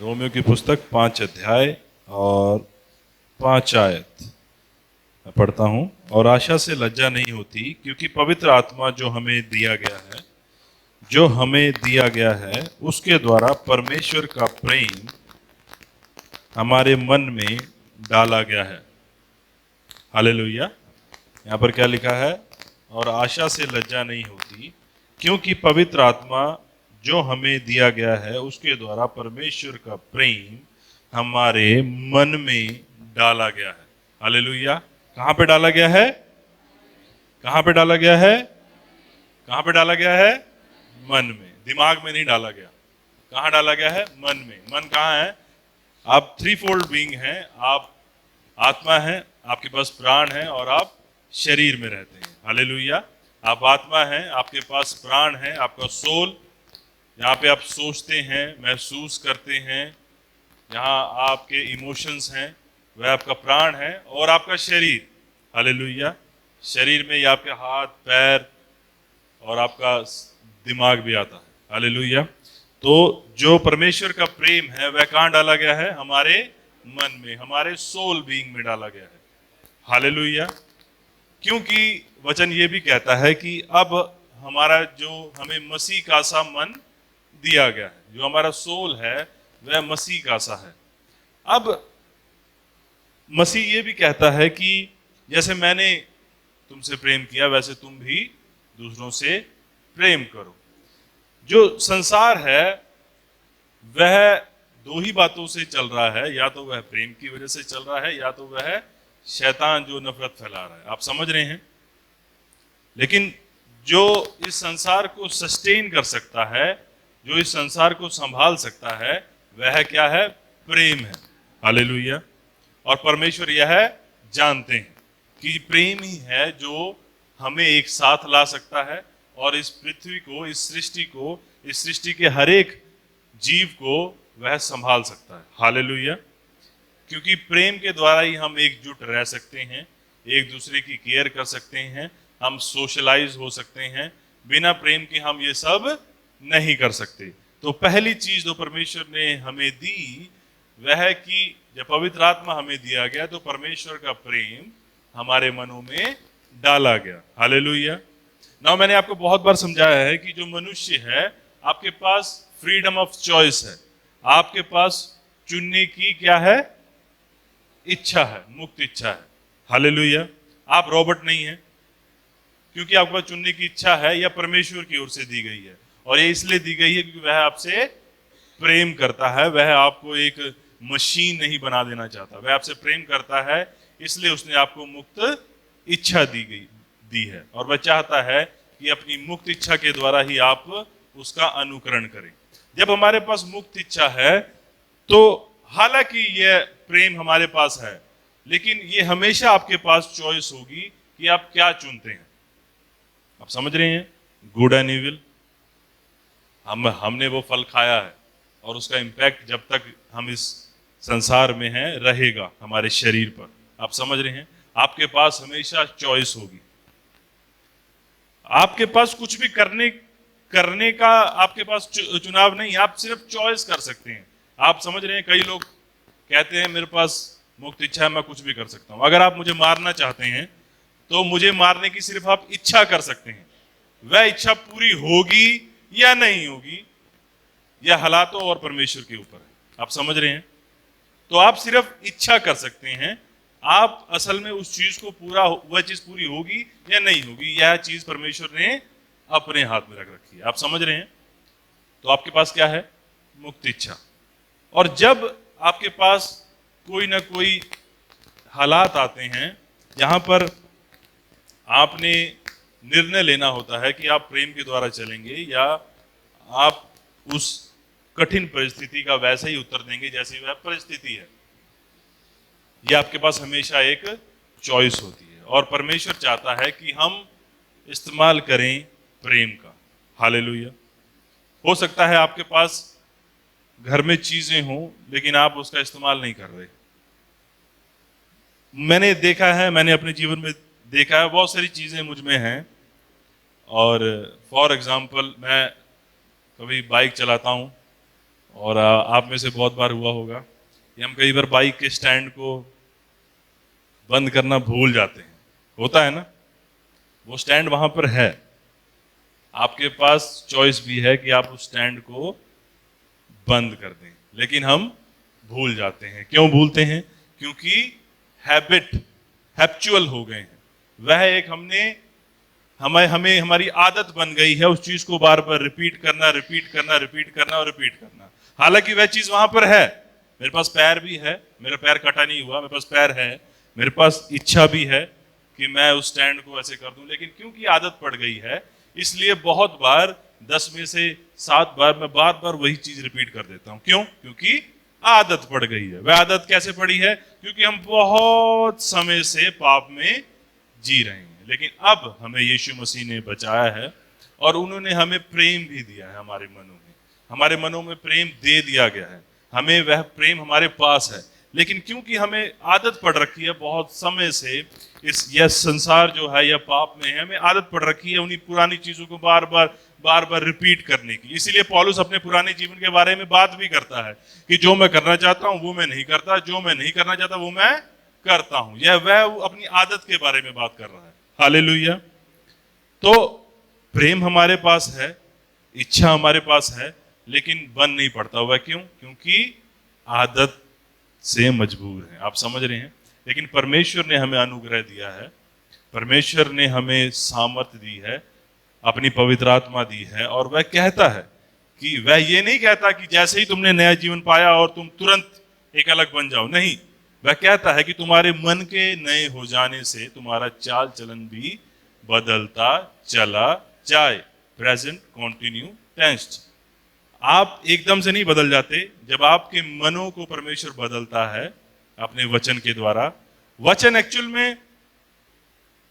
Romeo की पुस्तक 5 अध्याय और 5 आयत मैं पढ़ता हूँ। और आशा से लज्जा नहीं होती, क्योंकि पवित्र आत्मा जो हमें दिया गया है उसके द्वारा परमेश्वर का प्रेम हमारे मन में डाला गया है। हालेलुया। यहाँ पर क्या लिखा है? और आशा से लज्जा नहीं होती, क्योंकि पवित्र आत्मा जो हमें दिया गया है उसके द्वारा परमेश्वर का प्रेम हमारे मन में डाला गया है। हालेलुया। कहाँ पे डाला गया है? कहाँ पे डाला गया है? कहाँ पे डाला गया है? मन में। दिमाग में नहीं डाला गया। कहाँ डाला गया है? मन में। मन कहाँ है? आप थ्री फोल्ड बीइंग हैं। आप आत्मा हैं, आपके पास प्राण है और आप शरीर में रहते हैं। हालेलुया। आप आत्मा हैं, आपके पास प्राण है, आपका सोल, यहाँ पे आप सोचते हैं, महसूस करते हैं, यहाँ आपके इमोशंस हैं, वह आपका प्राण है, और आपका शरीर। हालेलुया। शरीर में ये आपके हाथ पैर और आपका दिमाग भी आता है। हालेलुया। तो जो परमेश्वर का प्रेम है वह कहाँ डाला गया है? हमारे मन में, हमारे सोल बीइंग में डाला गया है। हालेलुया। क्योंकि वचन ये भी कहता है कि अब हमारा जो हमें मसीह का सा मन दिया गया है, जो हमारा सोल है वह मसीह का सा है। अब मसीह ये भी कहता है कि जैसे मैंने तुमसे प्रेम किया वैसे तुम भी दूसरों से प्रेम करो। जो संसार है वह दो ही बातों से चल रहा है, या तो वह प्रेम की वजह से चल रहा है, या तो वह शैतान जो नफरत फैला रहा है। आप समझ रहे हैं? लेकिन जो इस संसार को सस्टेन कर सकता है, जो इस संसार को संभाल सकता है, वह क्या है? प्रेम है। हालेलुया। और परमेश्वर यह जानते हैं कि प्रेम ही है जो हमें एक साथ ला सकता है और इस पृथ्वी को, इस सृष्टि के हर एक जीव को वह संभाल सकता है। हालेलुया। क्योंकि प्रेम के द्वारा ही हम एकजुट रह सकते हैं, एक दूसरे की केयर कर सकते हैं, हम सोशलाइज हो सकते हैं। बिना प्रेम के हम ये सब नहीं कर सकते। तो पहली चीज जो परमेश्वर ने हमें दी वह है कि जब पवित्र आत्मा हमें दिया गया तो परमेश्वर का प्रेम हमारे मनों में डाला गया। हालेलुया। ना मैंने आपको बहुत बार समझाया है कि जो मनुष्य है, आपके पास फ्रीडम ऑफ चॉइस है, आपके पास चुनने की क्या है? इच्छा है, मुक्त इच्छा है। हालेलुया। आप रॉबर्ट नहीं हैं, क्योंकि आपके पास चुनने की इच्छा है, या परमेश्वर की ओर से दी गई है। और ये इसलिए दी गई है क्योंकि वह आपसे प्रेम करता है। वह आपको एक मशीन नहीं बना देना चाहता, वह आपसे प्रेम करता है, इसलिए उसने आपको मुक्त इच्छा दी है। और वह चाहता है कि अपनी मुक्त इच्छा के द्वारा ही आप उसका अनुकरण करें। जब हमारे पास मुक्त इच्छा है तो हालांकि यह प्रेम हमारे पास है, लेकिन ये हमेशा आपके पास चॉइस होगी कि आप क्या चुनते हैं। आप समझ रहे हैं? Good and evil. हमने वो फल खाया है और उसका इम्पैक्ट जब तक हम इस संसार में हैं रहेगा हमारे शरीर पर। आप समझ रहे हैं? आपके पास हमेशा चॉइस होगी। आपके पास कुछ भी करने का आपके पास चुनाव नहीं, आप सिर्फ चॉइस कर सकते हैं। आप समझ रहे हैं? कई लोग कहते हैं मेरे पास मुक्त इच्छा है, मैं कुछ भी कर सकता हूं। अगर आप मुझे मारना चाहते हैं तो मुझे मारने की सिर्फ आप इच्छा कर सकते हैं। वह इच्छा पूरी होगी या नहीं होगी, यह हालातों और परमेश्वर के ऊपर है। आप समझ रहे हैं? तो आप सिर्फ इच्छा कर सकते हैं। आप असल में उस चीज को वह चीज पूरी होगी या नहीं होगी, यह चीज परमेश्वर ने अपने हाथ में रख रखी है। आप समझ रहे हैं? तो आपके पास क्या है? मुक्त इच्छा। और जब आपके पास कोई ना कोई हालात आते हैं जहां पर आपने निर्णय लेना होता है कि आप प्रेम के द्वारा चलेंगे या आप उस कठिन परिस्थिति का वैसे ही उत्तर देंगे जैसी वह परिस्थिति है, यह आपके पास हमेशा एक चॉइस होती है। और परमेश्वर चाहता है कि हम इस्तेमाल करें प्रेम का। हालेलुया। हो सकता है आपके पास घर में चीजें हों लेकिन आप उसका इस्तेमाल नहीं कर रहे। मैंने देखा है, मैंने अपने जीवन में देखा है, बहुत सारी चीजें मुझ में हैं। और फॉर एग्जाम्पल मैं कभी बाइक चलाता हूँ और आप में से बहुत बार हुआ होगा कि हम कई बार बाइक के स्टैंड को बंद करना भूल जाते हैं, होता है ना। वो स्टैंड वहां पर है, आपके पास चॉइस भी है कि आप उस स्टैंड को बंद कर दें, लेकिन हम भूल जाते हैं। क्यों भूलते हैं? क्योंकि हैप्चुअल हो गए हैं। वह एक हमें हमारी आदत बन गई है उस चीज को बार बार रिपीट करना और रिपीट करना। हालांकि वह चीज वहां पर है, मेरे पास पैर भी है, मेरा पैर कटा नहीं हुआ, मेरे पास पैर है, मेरे पास इच्छा भी है कि मैं उस स्टैंड को ऐसे कर दूं, लेकिन क्योंकि आदत पड़ गई है इसलिए बहुत बार 10 में से 7 बार मैं बार बार वही चीज रिपीट कर देता हूं। क्यों? क्योंकि आदत पड़ गई है। वह आदत कैसे पड़ी है? क्योंकि हम बहुत समय से पाप में जी रहे हैं। लेकिन अब हमें यीशु मसीह ने बचाया है और उन्होंने हमें प्रेम भी दिया है। हमारे मनों में प्रेम दे दिया गया है, हमें वह प्रेम हमारे पास है। लेकिन क्योंकि हमें आदत पड़ रखी है बहुत समय से यह संसार जो है, यह पाप में है, हमें आदत पड़ रखी है उन्हीं पुरानी चीजों को बार बार रिपीट करने की। इसीलिए पौलुस अपने पुराने जीवन के बारे में बात भी करता है कि जो मैं करना चाहता हूं वो मैं नहीं करता, जो मैं नहीं करना चाहता वो मैं करता हूं। वह अपनी आदत के बारे में बात कर रहा है। हालेलुया। तो प्रेम हमारे पास है, इच्छा हमारे पास है, लेकिन बन नहीं पड़ता हुआ। क्यों? क्योंकि आदत से मजबूर है। आप समझ रहे हैं? लेकिन परमेश्वर ने हमें अनुग्रह दिया है, परमेश्वर ने हमें सामर्थ दी है, अपनी पवित्र आत्मा दी है, और वह कहता है कि वह ये नहीं कहता कि जैसे ही तुमने नया जीवन पाया और तुम तुरंत एक अलग बन जाओ। नहीं, वह कहता है कि तुम्हारे मन के नए हो जाने से तुम्हारा चाल चलन भी बदलता चला जाए। Present continuous tense. आप एकदम से नहीं बदल जाते। जब आपके मनों को परमेश्वर बदलता है अपने वचन के द्वारा, वचन एक्चुअल में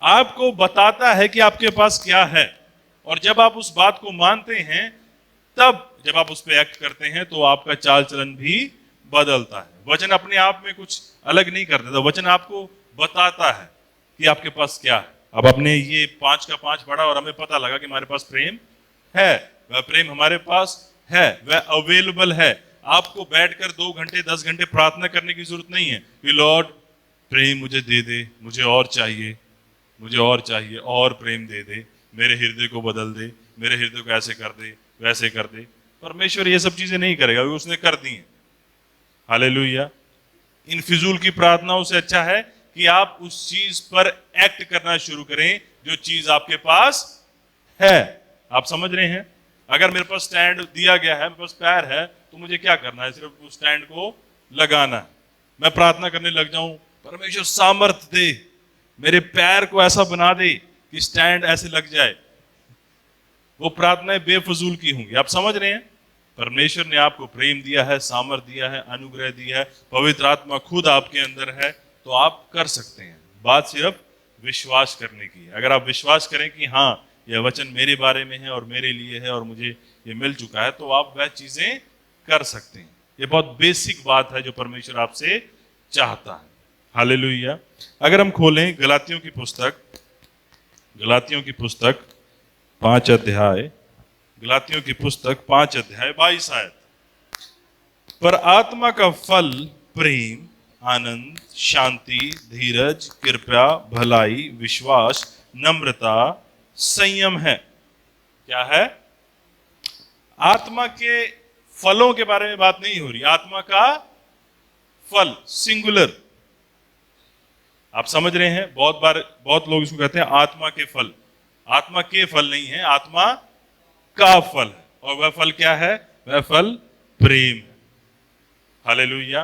आपको बताता है कि आपके पास क्या है, और जब आप उस बात को मानते हैं, तब जब आप उस पर एक्ट करते हैं तो आपका चाल चलन भी बदलता है। वचन अपने आप में कुछ अलग नहीं कर देता, वचन आपको बताता है कि आपके पास क्या है। अब आपने ये 5 का 5 पढ़ा और हमें पता लगा कि हमारे पास प्रेम है। वह प्रेम हमारे पास है, वह अवेलेबल है। आपको बैठकर 2 घंटे 10 घंटे प्रार्थना करने की जरूरत नहीं है कि लॉर्ड प्रेम मुझे दे दे, मुझे और चाहिए, मुझे और चाहिए, और प्रेम दे दे, मेरे हृदय को बदल दे, मेरे हृदय को ऐसे कर दे, वैसे कर दे। परमेश्वर ये सब चीजें नहीं करेगा, उसने कर दी है। हालेलुया। इन फिजूल की प्रार्थनाओं से अच्छा है कि आप उस चीज पर एक्ट करना शुरू करें जो चीज आपके पास है। आप समझ रहे हैं? अगर मेरे पास स्टैंड दिया गया है, मेरे पास पैर है, तो मुझे क्या करना है? सिर्फ उस स्टैंड को लगाना है। मैं प्रार्थना करने लग जाऊं, परमेश्वर सामर्थ दे, मेरे पैर को ऐसा बना दे कि स्टैंड ऐसे लग जाए, वो प्रार्थनाएं बेफजूल की होंगी। आप समझ रहे हैं? परमेश्वर ने आपको प्रेम दिया है, सामर्थ दिया है, अनुग्रह दिया है, पवित्र आत्मा खुद आपके अंदर है, तो आप कर सकते हैं। बात सिर्फ विश्वास करने की है। अगर आप विश्वास करें कि हाँ यह वचन मेरे बारे में है और मेरे लिए है और मुझे ये मिल चुका है, तो आप वह चीजें कर सकते हैं। ये बहुत बेसिक बात है जो परमेश्वर आपसे चाहता है। हालेलुया। अगर हम खोलें गलातियों की पुस्तक 5 अध्याय, गलातियों की पुस्तक 5 अध्याय 22 आयत। पर आत्मा का फल प्रेम, आनंद, शांति, धीरज, कृपा, भलाई, विश्वास, नम्रता, संयम है। क्या है? आत्मा के फलों के बारे में बात नहीं हो रही, आत्मा का फल सिंगुलर। आप समझ रहे हैं? बहुत लोग इसको कहते हैं आत्मा के फल। आत्मा के फल नहीं है, आत्मा का फल है। और वह फल क्या है? वह फल प्रेम है। हालेलुया।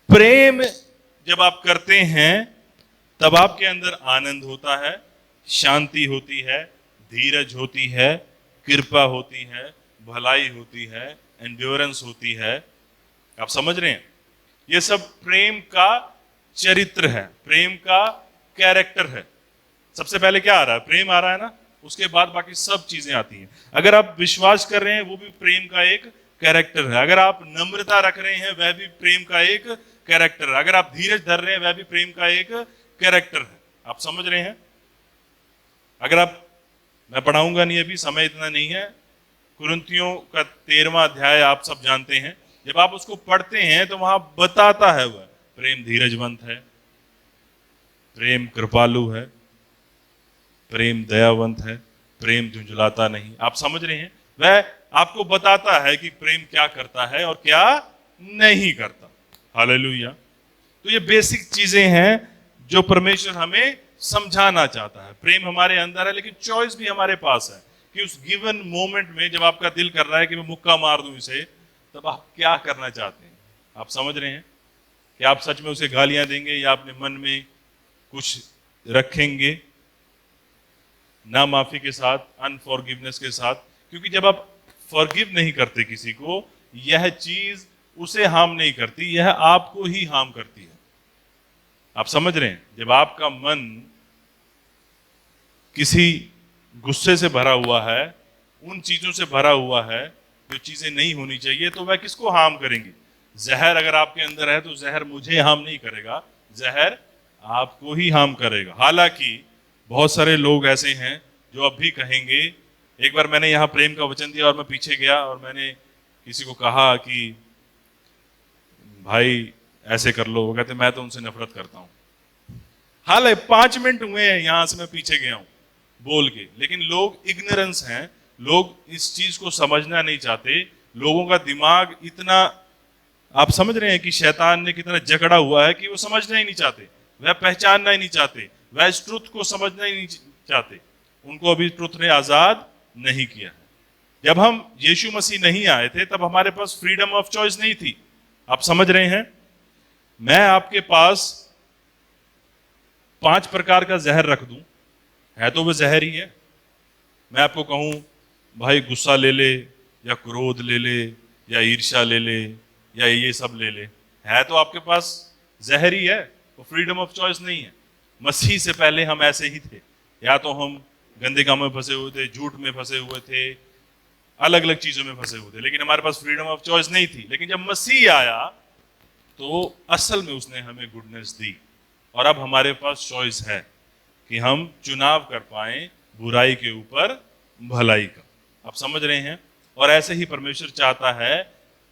प्रेम जब आप करते हैं तब आपके अंदर आनंद होता है, शांति होती है, धीरज होती है, कृपा होती है, भलाई होती है, एंड्योरेंस होती है। आप समझ रहे हैं? ये सब प्रेम का चरित्र है, प्रेम का कैरेक्टर है। सबसे पहले क्या आ रहा है? प्रेम आ रहा है ना, उसके बाद बाकी सब चीजें आती हैं। अगर आप विश्वास कर रहे हैं, वो भी प्रेम का एक कैरेक्टर है। अगर आप नम्रता रख रहे हैं, वह भी प्रेम का एक कैरेक्टर है। अगर आप धीरज धर रहे हैं, वह भी प्रेम का एक कैरेक्टर है। आप समझ रहे हैं? अगर आप, मैं पढ़ाऊंगा नहीं, अभी समय इतना नहीं है। कुरिन्थियों का 13वां अध्याय आप सब जानते हैं जब आप उसको पढ़ते हैं तो वहां बताता है वह प्रेम धीरजवंत है, प्रेम कृपालु है, प्रेम दयावंत है, प्रेम झुंझलाता नहीं। आप समझ रहे हैं? वह आपको बताता है कि प्रेम क्या करता है और क्या नहीं करता। हालेलुया। तो ये बेसिक चीजें हैं जो परमेश्वर हमें समझाना चाहता है। प्रेम हमारे अंदर है, लेकिन चॉइस भी हमारे पास है कि उस गिवन मोमेंट में जब आपका दिल कर रहा है कि मैं मुक्का मार दूं इसे, तब आप क्या करना चाहते हैं। आप समझ रहे हैं कि आप सच में उसे गालियां देंगे या अपने मन में कुछ रखेंगे ना माफी के साथ, अनफॉरगिवनेस के साथ। क्योंकि जब आप फॉरगिव नहीं करते किसी को, यह चीज उसे हार्म नहीं करती, यह आपको ही हार्म करती है। आप समझ रहे हैं? जब आपका मन किसी गुस्से से भरा हुआ है, उन चीजों से भरा हुआ है जो चीजें नहीं होनी चाहिए, तो वह किसको हार्म करेंगी? जहर अगर आपके अंदर है तो जहर मुझे हार्म नहीं करेगा, जहर आपको ही हार्म करेगा। हालांकि बहुत सारे लोग ऐसे हैं जो अब भी कहेंगे, एक बार मैंने यहाँ प्रेम का वचन दिया और मैं पीछे गया और मैंने किसी को कहा कि भाई ऐसे कर लो, वो कहते मैं तो उनसे नफरत करता हूँ। हालांकि 5 मिनट हुए हैं यहां से मैं पीछे गया हूं बोल के, लेकिन लोग इग्नोरेंस हैं, लोग इस चीज को समझना नहीं चाहते। लोगों का दिमाग इतना, आप समझ रहे हैं कि शैतान ने कितना जकड़ा हुआ है कि वो समझना ही नहीं चाहते, वह पहचानना ही नहीं चाहते, वह इस ट्रुथ को समझना ही नहीं चाहते। उनको अभी ट्रुथ ने आजाद नहीं किया है। जब हम यीशु मसीह नहीं आए थे तब हमारे पास फ्रीडम ऑफ चॉइस नहीं थी। आप समझ रहे हैं? मैं आपके पास 5 प्रकार का जहर रख दूं, है तो वह जहर ही है। मैं आपको कहूं भाई गुस्सा ले ले या क्रोध ले ले या ईर्ष्या ले ले या ये सब ले ले, है तो आपके पास जहर ही है, वो फ्रीडम ऑफ चॉइस नहीं है। मसीह से पहले हम ऐसे ही थे, या तो हम गंदे कामों में फंसे हुए थे, झूठ में फंसे हुए थे, अलग अलग चीजों में फंसे हुए थे, लेकिन हमारे पास फ्रीडम ऑफ चॉइस नहीं थी। लेकिन जब मसीह आया तो असल में उसने हमें गुडनेस दी और अब हमारे पास चॉइस है कि हम चुनाव कर पाए बुराई के ऊपर भलाई का। आप समझ रहे हैं? और ऐसे ही परमेश्वर चाहता है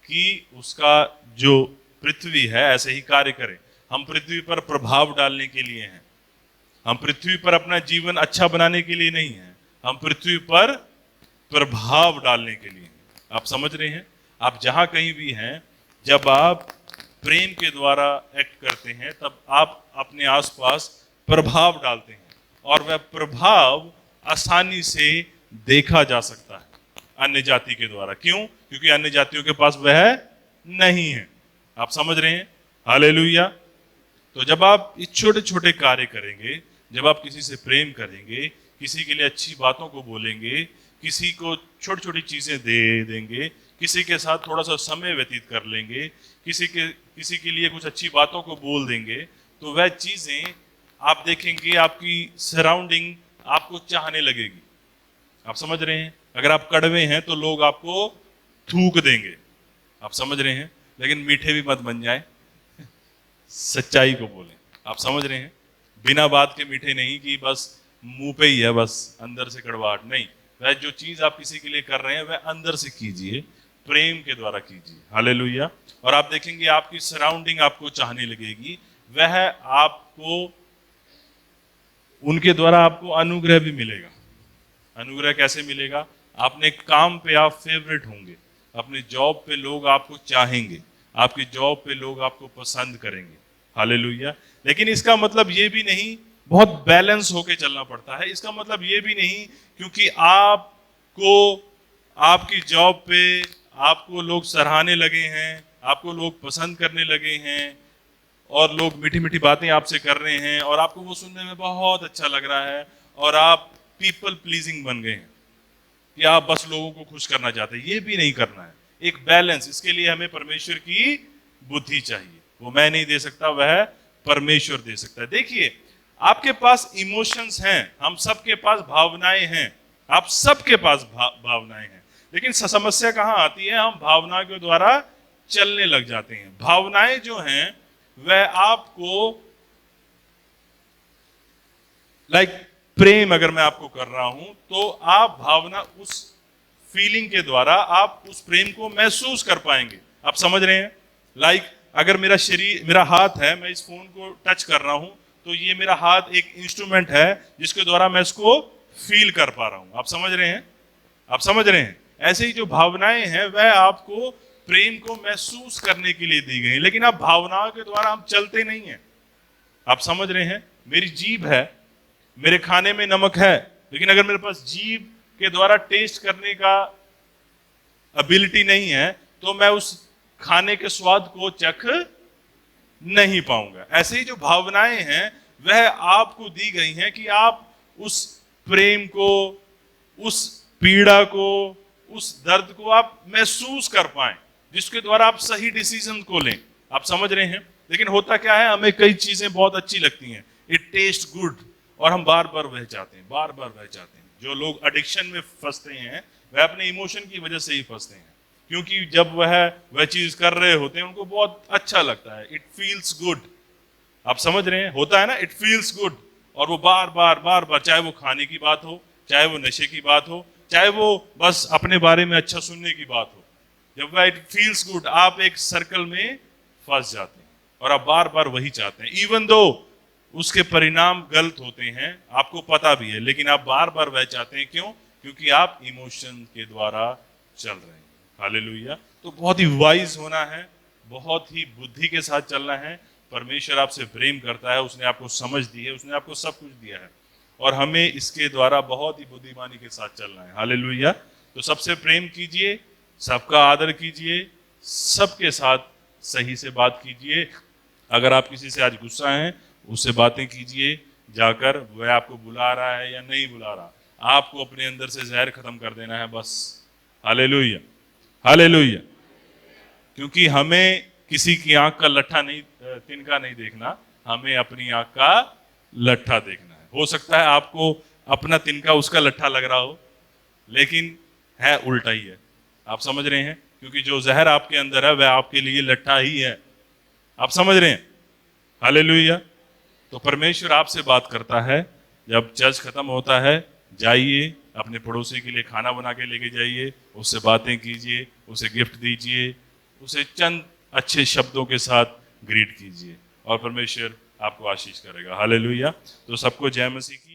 कि उसका जो पृथ्वी है ऐसे ही कार्य करे। हम पृथ्वी पर प्रभाव डालने के लिए हैं, हम पृथ्वी पर अपना जीवन अच्छा बनाने के लिए नहीं है, हम पृथ्वी पर प्रभाव डालने के लिए हैं। आप समझ रहे हैं? आप जहां कहीं भी हैं, जब आप प्रेम के द्वारा एक्ट करते हैं तब आप अपने आसपास प्रभाव डालते हैं और वह प्रभाव आसानी से देखा जा सकता है अन्य जाति के द्वारा। क्यों? क्योंकि अन्य जातियों के पास वह नहीं है। आप समझ रहे हैं? हालेलुया। तो जब आप इस छोटे छोटे कार्य करेंगे, जब आप किसी से प्रेम करेंगे, किसी के लिए अच्छी बातों को बोलेंगे, किसी को छोटी छोटी चीजें दे देंगे, किसी के साथ थोड़ा सा समय व्यतीत कर लेंगे, किसी के लिए कुछ अच्छी बातों को बोल देंगे, तो वह चीजें आप देखेंगे आपकी सराउंडिंग आपको चाहने लगेगी। आप समझ रहे हैं? अगर आप कड़वे हैं तो लोग आपको थूक देंगे। आप समझ रहे हैं? लेकिन मीठे भी मत बन जाए, सच्चाई को बोलें। आप समझ रहे हैं? बिना बात के मीठे नहीं कि बस मुंह पे ही है, बस अंदर से कड़वाहट नहीं। वह जो चीज आप किसी के लिए कर रहे हैं वह अंदर से कीजिए, प्रेम के द्वारा कीजिए। हालेलुया। और आप देखेंगे आपकी सराउंडिंग आपको चाहने लगेगी, वह आपको, उनके द्वारा आपको अनुग्रह भी मिलेगा। अनुग्रह कैसे मिलेगा? अपने काम पे आप फेवरेट होंगे, अपने जॉब पे लोग आपको चाहेंगे, आपकी जॉब पे लोग आपको पसंद करेंगे। हालेलुया। लेकिन इसका मतलब ये भी नहीं, बहुत बैलेंस होके चलना पड़ता है। इसका मतलब ये भी नहीं क्योंकि आपको आपकी जॉब पे आपको लोग सराहने लगे हैं, आपको लोग पसंद करने लगे हैं और लोग मीठी मीठी बातें आपसे कर रहे हैं और आपको वो सुनने में बहुत अच्छा लग रहा है और आप पीपल प्लीजिंग बन गए हैं कि आप बस लोगों को खुश करना चाहते हैं। ये भी नहीं करना है। एक बैलेंस, इसके लिए हमें परमेश्वर की बुद्धि चाहिए। वो मैं नहीं दे सकता, वह परमेश्वर दे सकता है। देखिए, आपके पास इमोशंस हैं, हम सबके पास भावनाएं हैं, आप सबके पास भावनाएं हैं। लेकिन समस्या कहां आती है? हम भावना के द्वारा चलने लग जाते हैं। भावनाएं जो हैं वह आपको, प्रेम अगर मैं आपको कर रहा हूं तो आप भावना, उस फीलिंग के द्वारा आप उस प्रेम को महसूस कर पाएंगे। आप समझ रहे हैं? लाइक अगर मेरा शरीर, मेरा हाथ है, मैं इस फोन को टच कर रहा हूं, तो ये मेरा हाथ एक इंस्ट्रूमेंट है जिसके द्वारा मैं इसको फील कर पा रहा हूं। आप समझ रहे हैं? आप समझ रहे हैं? ऐसे ही जो भावनाएं हैं वह आपको प्रेम को महसूस करने के लिए दी गई, लेकिन आप भावनाओं के द्वारा हम चलते नहीं हैं। आप समझ रहे हैं? मेरी जीभ है, मेरे खाने में नमक है, लेकिन अगर मेरे पास जीभ के द्वारा टेस्ट करने का एबिलिटी नहीं है तो मैं उस खाने के स्वाद को चख नहीं पाऊंगा। ऐसे ही जो भावनाएं हैं वह आपको दी गई हैं कि आप उस प्रेम को, उस पीड़ा को, उस दर्द को आप महसूस कर पाएं, जिसके द्वारा आप सही डिसीजन को लें। आप समझ रहे हैं? लेकिन होता क्या है, हमें कई चीजें बहुत अच्छी लगती हैं, इट टेस्ट गुड, और हम बार बार वह चाहते हैं, बार बार वह चाहते हैं। जो लोग एडिक्शन में फंसते हैं वह अपने इमोशन की वजह से ही फंसते हैं, क्योंकि जब वह चीज कर रहे होते हैं उनको बहुत अच्छा लगता है, इट फील्स गुड। आप समझ रहे हैं? होता है ना, इट फील्स गुड, और वो बार बार बार बार, चाहे वो खाने की बात हो, चाहे वो नशे की बात हो, चाहे वो बस अपने बारे में अच्छा सुनने की बात हो, जब वह इट फील्स गुड, आप एक सर्कल में फंस जाते हैं और आप बार बार वही चाहते हैं, इवन दो उसके परिणाम गलत होते हैं, आपको पता भी है, लेकिन आप बार बार वह चाहते हैं। क्यों? क्योंकि आप इमोशन के द्वारा चल रहे हैं। हालेलुया। तो बहुत ही वाइज होना है, बहुत ही बुद्धि के साथ चलना है। परमेश्वर आपसे प्रेम करता है, उसने आपको समझ दी है, उसने आपको सब कुछ दिया है, और हमें इसके द्वारा बहुत ही बुद्धिमानी के साथ चलना है। हालेलुया। तो सबसे प्रेम कीजिए, सबका आदर कीजिए, सबके साथ सही से बात कीजिए। अगर आप किसी से आज गुस्सा हैं, उससे बातें कीजिए जाकर, वह आपको बुला रहा है या नहीं बुला रहा, आपको अपने अंदर से जहर खत्म कर देना है बस। Hallelujah, hallelujah. क्योंकि हमें किसी की आंख का लट्ठा नहीं, तिनका नहीं देखना, हमें अपनी आंख का लट्ठा देखना है। हो सकता है आपको अपना तिनका उसका लट्ठा लग रहा हो, लेकिन है उल्टा ही है। आप समझ रहे हैं? क्योंकि जो जहर आपके अंदर है वह आपके लिए लट्ठा ही है। आप समझ रहे हैं? हालेलुया। तो परमेश्वर आपसे बात करता है, जब चर्च खत्म होता है जाइए, अपने पड़ोसी के लिए खाना बना के लेके जाइए, उससे बातें कीजिए, उसे गिफ्ट दीजिए, उसे चंद अच्छे शब्दों के साथ ग्रीट कीजिए, और परमेश्वर आपको आशीष करेगा। हालेलुया। तो सबको जय मसीह की।